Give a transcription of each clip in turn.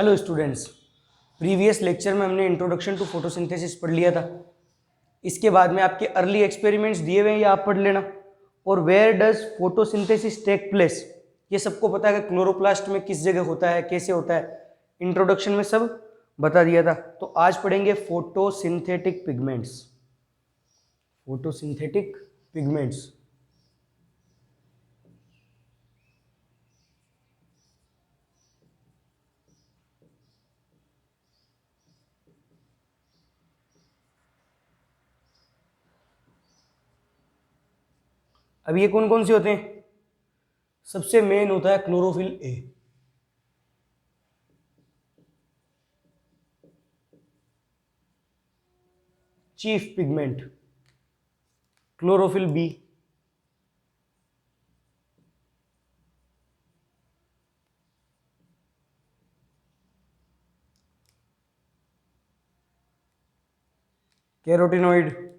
Hello students, previous lecture में हमने introduction to photosynthesis पढ़ लिया था। इसके बाद में आपके अर्ली एक्सपेरिमेंट्स दिए हुए हैं, ये आप पढ़ लेना। और where does photosynthesis take place, ये सबको पता है कि क्लोरोप्लास्ट में किस जगह होता है, कैसे होता है। इंट्रोडक्शन में सब बता दिया था। तो आज पढ़ेंगे फोटोसिंथेटिक पिगमेंट्स। फोटोसिंथेटिक पिगमेंट्स अब ये कौन कौन से होते हैं? सबसे मेन होता है chlorophyll A, chief pigment. Chlorophyll B, carotenoid,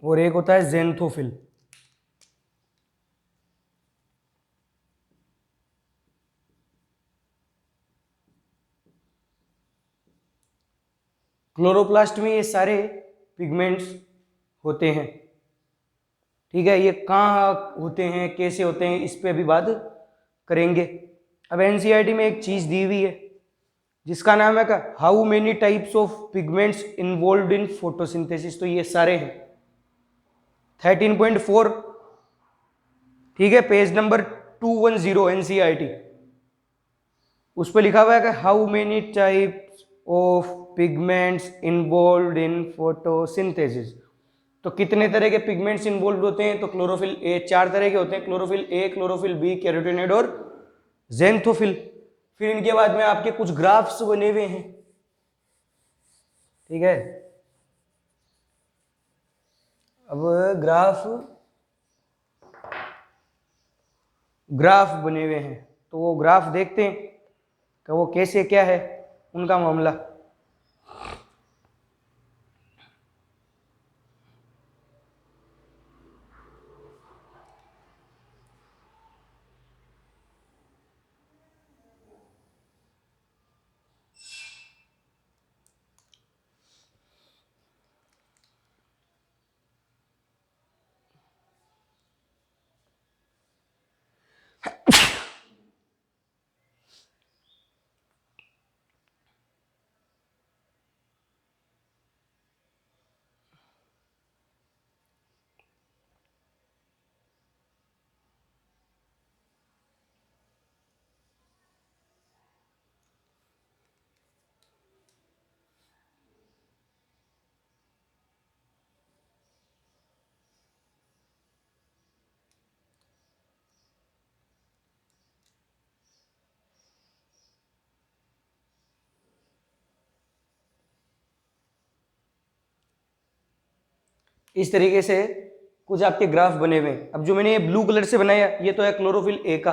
और एक होता है जेंथोफिल। क्लोरोप्लास्ट में ये सारे पिगमेंट्स होते हैं। ठीक है, ये कहाँ होते हैं, कैसे होते हैं, इस पे अभी बात करेंगे। अब एनसीईआरटी में एक चीज दी हुई है जिसका नाम है how many types of pigments involved in photosynthesis. तो ये सारे हैं 13.4, ठीक है, पेज नंबर 210 एनसीईआरटी। उस पर लिखा हुआ है कि how many types of pigments involved in photosynthesis. तो कितने तरह के पिगमेंट्स इन्वॉल्व होते हैं? तो क्लोरोफिल ए 4 तरह के होते हैं, chlorophyll A, chlorophyll B, carotenoid और जेंथोफिल। फिर इनके बाद में आपके कुछ ग्राफ्स बने हुए हैं, ठीक है। अब ग्राफ बने हुए हैं, तो वो ग्राफ देखते हैं कि वो कैसे क्या है उनका मामला। इस तरीके से कुछ आपके ग्राफ बने हुए हैं। अब जो मैंने ये ब्लू कलर से बनाया, ये तो है क्लोरोफिल ए का।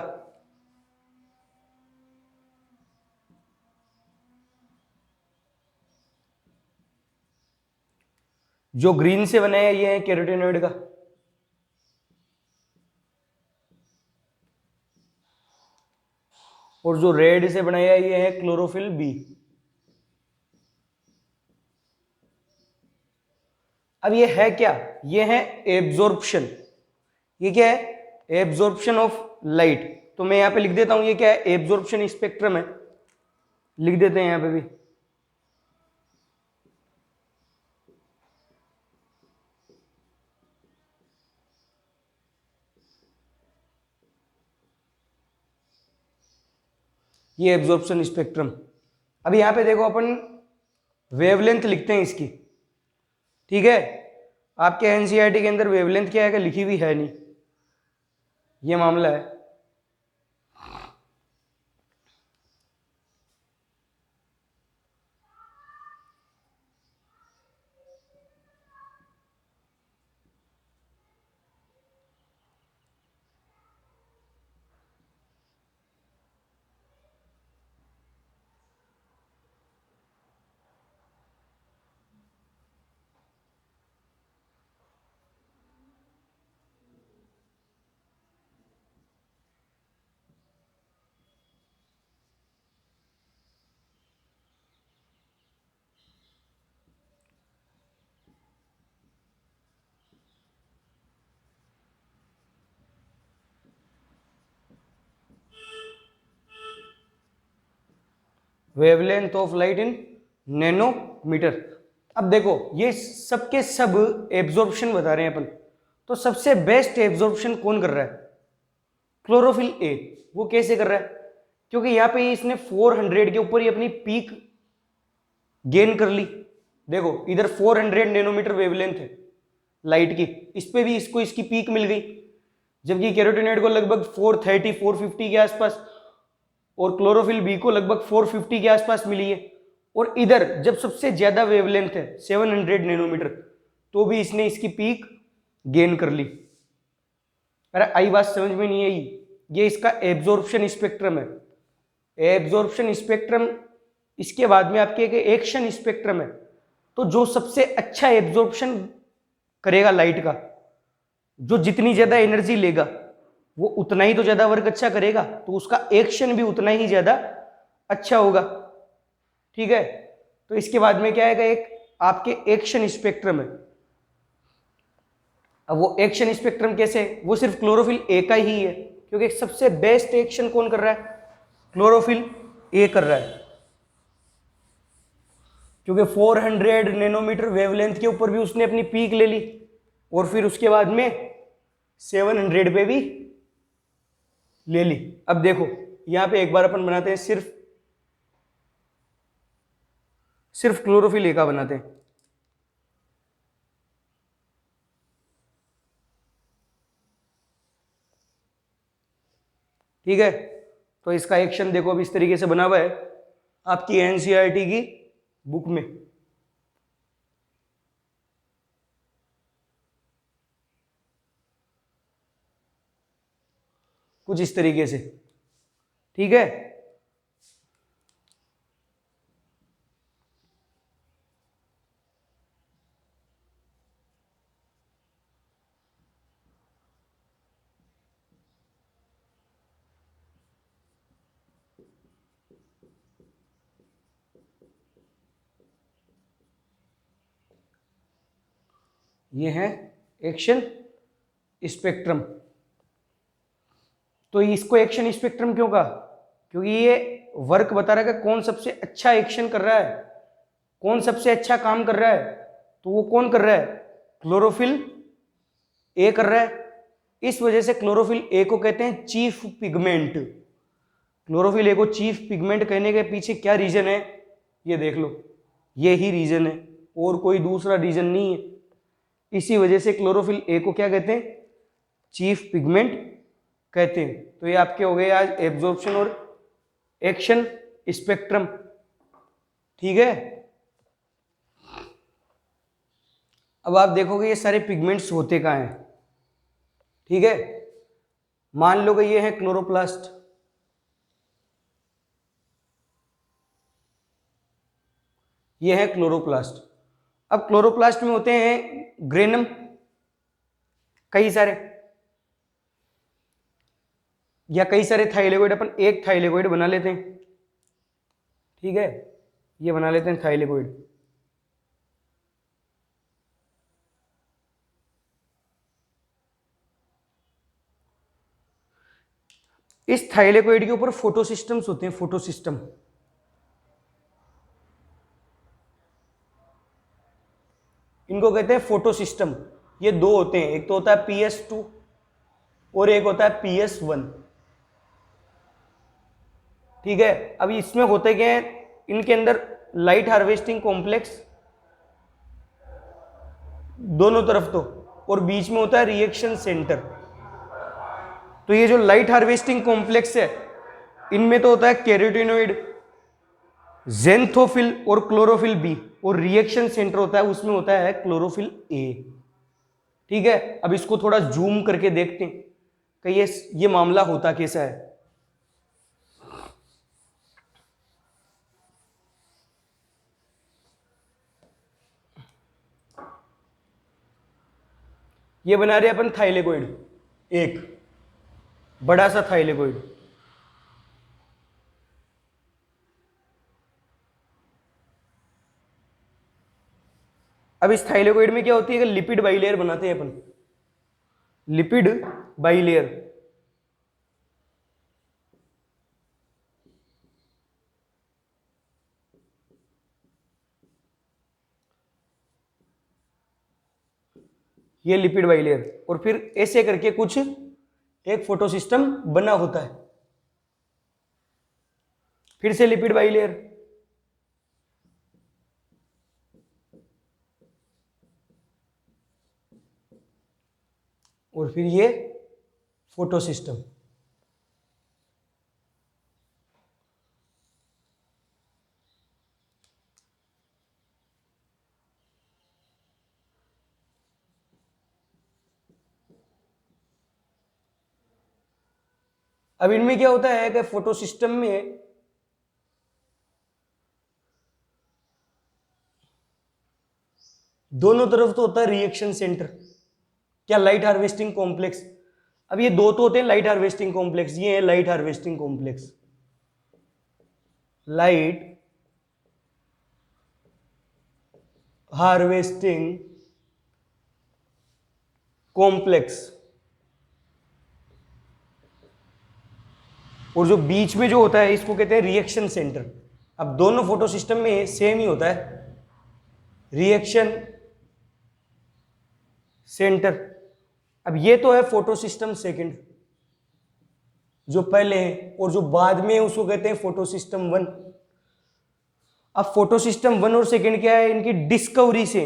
जो ग्रीन से बनाया ये है कैरोटिनॉइड का। और जो रेड से बनाया ये है क्लोरोफिल बी। अब ये है क्या? ये है एब्जॉर्प्शन। ये क्या है? Absorption of light. तो मैं यहां पे लिख देता हूं, ये क्या है? एब्जॉर्प्शन स्पेक्ट्रम है। लिख देते हैं यहां पे भी। ये एब्जॉर्प्शन स्पेक्ट्रम। अब यहां पे देखो, अपन वेवलेंथ लिखते हैं इसकी, ठीक है। आपके एनसीईआरटी के अंदर वेवलेंथ क्या है कि लिखी हुई है नहीं, ये मामला है। Wavelength of light in nanometer. अब देखो ये सबके सब एब्जॉर्प्शन बता रहे हैं अपन, तो सबसे बेस्ट एब्जॉर्प्शन कौन कर रहा है? क्लोरोफिल ए। वो कैसे कर रहा है? क्योंकि यहां पे इसने 400 के ऊपर ही अपनी पीक गेन कर ली। देखो इधर 400 नैनोमीटर वेवलेंथ है लाइट की, इस पे भी इसको इसकी पीक मिल गई, जबकि कैरोटीनॉइड को लगभग 430 450 के आसपास और क्लोरोफिल बी को लगभग 450 के आसपास मिली है। और इधर जब सबसे ज्यादा वेवलेंथ है 700 नैनोमीटर, तो भी इसने इसकी पीक गेन कर ली। अरे आई बात समझ में नहीं आई? ये इसका एब्जॉर्प्शन स्पेक्ट्रम है। एब्जॉर्प्शन स्पेक्ट्रम, इसके बाद में आपके एक एक्शन स्पेक्ट्रम है। तो जो सबसे अच्छा एब्जॉर्प्शन करेगा लाइट का, जो जितनी ज्यादा एनर्जी लेगा वो उतना ही तो ज्यादा वर्क अच्छा करेगा, तो उसका एक्शन भी उतना ही ज्यादा अच्छा होगा। ठीक है, तो इसके बाद में क्या आएगा? एक आपके एक्शन स्पेक्ट्रम है। अब वो एक्शन स्पेक्ट्रम कैसे? वो सिर्फ क्लोरोफिल ए का ही है, क्योंकि सबसे बेस्ट एक्शन कौन कर रहा है? क्लोरोफिल ए कर रहा है, क्योंकि 400 नैनोमीटर वेवलेंथ के ऊपर भी उसने अपनी पीक ले ली, और फिर उसके बाद में 700 पे भी ले ली। अब देखो यहां पे एक बार अपन बनाते हैं, सिर्फ क्लोरोफिल ए का बनाते हैं। ठीक है, तो इसका एक्शन देखो अब इस तरीके से बना हुआ है आपकी एनसीईआरटी की बुक में। कुछ इस तरीके से। ठीक है, ये है एक्शन स्पेक्ट्रम। तो इसको एक्शन स्पेक्ट्रम क्यों कहा? क्योंकि ये वर्क बता रहा है कि कौन सबसे अच्छा एक्शन कर रहा है, कौन सबसे अच्छा काम कर रहा है। तो वो कौन कर रहा है? क्लोरोफिल ए कर रहा है। इस वजह से क्लोरोफिल ए को कहते हैं चीफ पिगमेंट। क्लोरोफिल ए को चीफ पिगमेंट कहने के पीछे क्या रीजन है? ये देख लो, ये ही रीजन है, और कोई दूसरा रीजन नहीं है। इसी वजह से क्लोरोफिल ए को क्या कहते हैं? चीफ पिगमेंट कहते हैं। तो ये आपके हो गए आज एब्जॉर्प्शन और एक्शन स्पेक्ट्रम। ठीक है, अब आप देखोगे ये सारे पिगमेंट्स होते कहाँ हैं। ठीक है, मान लो कि ये है क्लोरोप्लास्ट, ये है क्लोरोप्लास्ट। अब क्लोरोप्लास्ट में होते हैं ग्रेनम कई सारे, या कई सारे थाइलेकोइड। अपन एक थाइलेकोइड बना लेते हैं। ठीक है, ये बना लेते हैं थाइलेकोइड। इस थाइलेकोइड के ऊपर फोटोसिस्टम्स होते हैं, फोटोसिस्टम। इनको कहते हैं फोटोसिस्टम। ये दो होते हैं, एक तो होता है PS2 और एक होता है PS1। ठीक है, अब इसमें होते क्या है? इनके अंदर लाइट हार्वेस्टिंग कॉम्प्लेक्स दोनों तरफ तो, और बीच में होता है रिएक्शन सेंटर। तो ये जो लाइट हार्वेस्टिंग कॉम्प्लेक्स है, इनमें तो होता है कैरोटीनॉइड, जेंथोफिल और क्लोरोफिल बी, और रिएक्शन सेंटर होता है, उसमें होता है क्लोरोफिल ए। ठीक है, अब इसको थोड़ा जूम करके देखते हैं कि ये मामला होता कैसा है। ये बना रहे अपन थाइलेकोइड, एक बड़ा सा थाइलेकोइड। अब इस थाइलेकोइड में क्या होती है कि लिपिड बाइलेयर बनाते हैं अपन, लिपिड बाइलेयर। ये लिपिड बाइलेयर, और फिर ऐसे करके कुछ एक फोटो सिस्टम बना होता है। फिर से लिपिड बाइलेयर, और फिर ये फोटो सिस्टम। अब इनमें क्या होता है कि फोटो सिस्टम में दोनों तरफ तो होता है रिएक्शन सेंटर, क्या लाइट हार्वेस्टिंग कॉम्प्लेक्स। अब ये दो तो होते हैं लाइट हार्वेस्टिंग कॉम्प्लेक्स, ये है light harvesting complex, light harvesting complex. और जो बीच में जो होता है इसको कहते हैं रिएक्शन सेंटर। अब दोनों फोटो सिस्टम में सेम ही होता है, रिएक्शन सेंटर। अब ये तो है फोटो सिस्टम सेकंड जो पहले है, और जो बाद में है उसको कहते हैं फोटो सिस्टम वन। अब फोटो सिस्टम वन और सेकंड क्या है, इनकी डिस्कवरी से।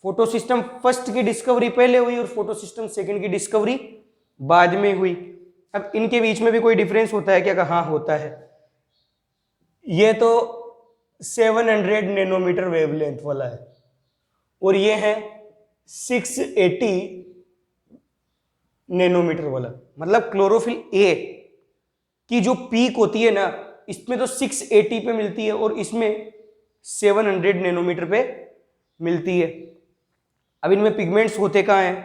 फोटो सिस्टम फर्स्ट की डिस्कवरी पहले हुई और फोटो सिस्टम सेकंड की डिस्कवरी बाद में हुई। अब इनके बीच में भी कोई डिफरेंस होता है क्या? हाँ होता है। ये तो 700 नैनोमीटर वेवलेंथ वाला है और ये है 680 नैनोमीटर वाला। मतलब क्लोरोफिल ए की जो पीक होती है ना, इसमें तो 680 पे मिलती है और इसमें 700 नैनोमीटर पे मिलती है। अब इनमें पिगमेंट्स होते कहाँ हैं?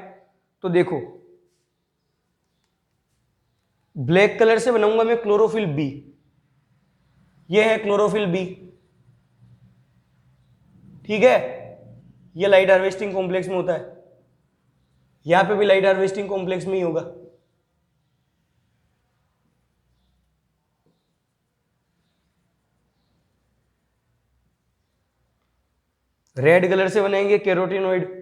तो देखो, ब्लैक कलर से बनाऊंगा मैं क्लोरोफिल बी, ये है क्लोरोफिल बी, ठीक है। ये लाइट हार्वेस्टिंग कॉम्प्लेक्स में होता है, यहां पे भी लाइट हार्वेस्टिंग कॉम्प्लेक्स में ही होगा। रेड कलर से बनाएंगे कैरोटीनॉइड,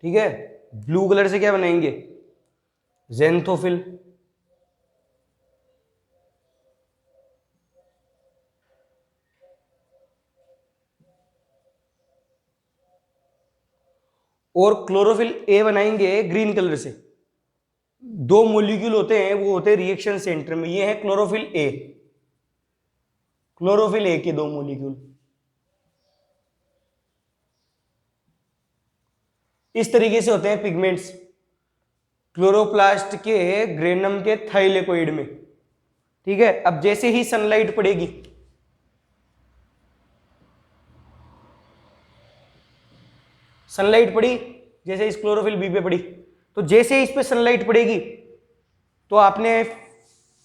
ठीक है। ब्लू कलर से क्या बनाएंगे? ज़ेंथोफिल, और क्लोरोफिल ए बनाएंगे ग्रीन कलर से। दो मॉलिक्यूल होते हैं, वो होते हैं रिएक्शन सेंटर में, ये है क्लोरोफिल ए, क्लोरोफिल ए के दो मॉलिक्यूल। इस तरीके से होते हैं पिगमेंट्स क्लोरोप्लास्ट के ग्रेनम के थाइलेकोइड में, ठीक है। अब जैसे ही सनलाइट पड़ेगी, सनलाइट पड़ी, जैसे इस क्लोरोफिल बी पे पड़ी, तो जैसे इस पे सनलाइट पड़ेगी तो आपने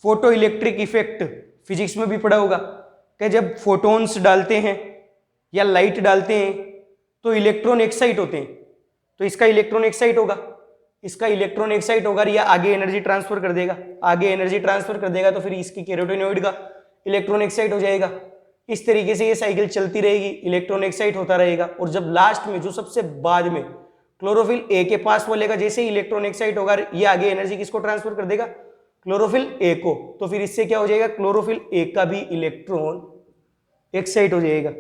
फोटो इलेक्ट्रिक इफेक्ट फिजिक्स में भी पढ़ा होगा कि जब फोटॉन्स डालते हैं या लाइट डालते हैं तो इलेक्ट्रॉन एक्साइट होते हैं। तो इसका इलेक्ट्रॉन एक्साइट होगा, इसका इलेक्ट्रॉन एक्साइट होगा, या आगे एनर्जी ट्रांसफर कर देगा, आगे एनर्जी ट्रांसफर कर देगा, तो फिर इसकी कैरोटीनॉइड का इलेक्ट्रॉन एक्साइट हो जाएगा। इस तरीके से ये साइकिल चलती रहेगी, इलेक्ट्रॉन एक्साइट होता रहेगा, और जब लास्ट में जो सबसे बाद में क्लोरोफिल ए के पास वो लेगा, जैसे ही इलेक्ट्रॉन एक्साइट होगा, ये आगे एनर्जी किसको ट्रांसफर कर देगा? क्लोरोफिल ए को। तो फिर इससे क्या हो जाएगा? क्लोरोफिल ए का भी इलेक्ट्रॉन एक्साइट हो जाएगा।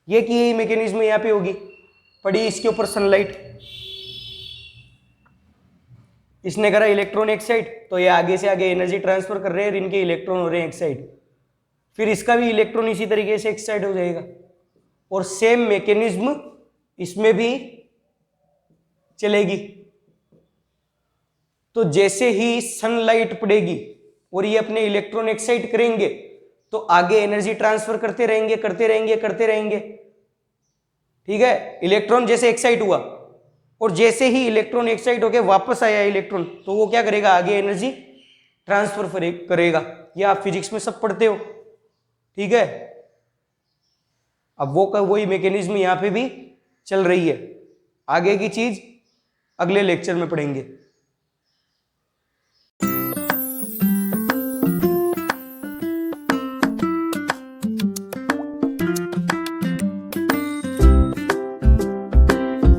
ये की यही मैकेनिज्म यहाँ पे होगी। पड़ी इसके ऊपर सनलाइट, इसने करा इलेक्ट्रॉन एक्साइट, तो ये आगे से आगे एनर्जी ट्रांसफर कर रहे हैं, इनके इलेक्ट्रॉन हो रहे हैं एक्साइट, फिर इसका भी इलेक्ट्रॉन इसी तरीके से एक्साइट हो जाएगा। और सेम मैकेनिज्म इसमें भी चलेगी। तो जैसे ही सनलाइट पड़ेगी और ये अपने इलेक्ट्रॉन एक्साइट करेंगे तो आगे एनर्जी ट्रांसफर करते रहेंगे करते रहेंगे करते रहेंगे, ठीक है। इलेक्ट्रॉन जैसे एक्साइट हुआ और जैसे ही इलेक्ट्रॉन एक्साइट होकर वापस आया इलेक्ट्रॉन, तो वो क्या करेगा? आगे एनर्जी ट्रांसफर करेगा। ये आप फिजिक्स में सब पढ़ते हो, ठीक है। अब वो वही मैकेनिज्म यहां पे भी चल रही है। आगे की चीज अगले लेक्चर में पढ़ेंगे।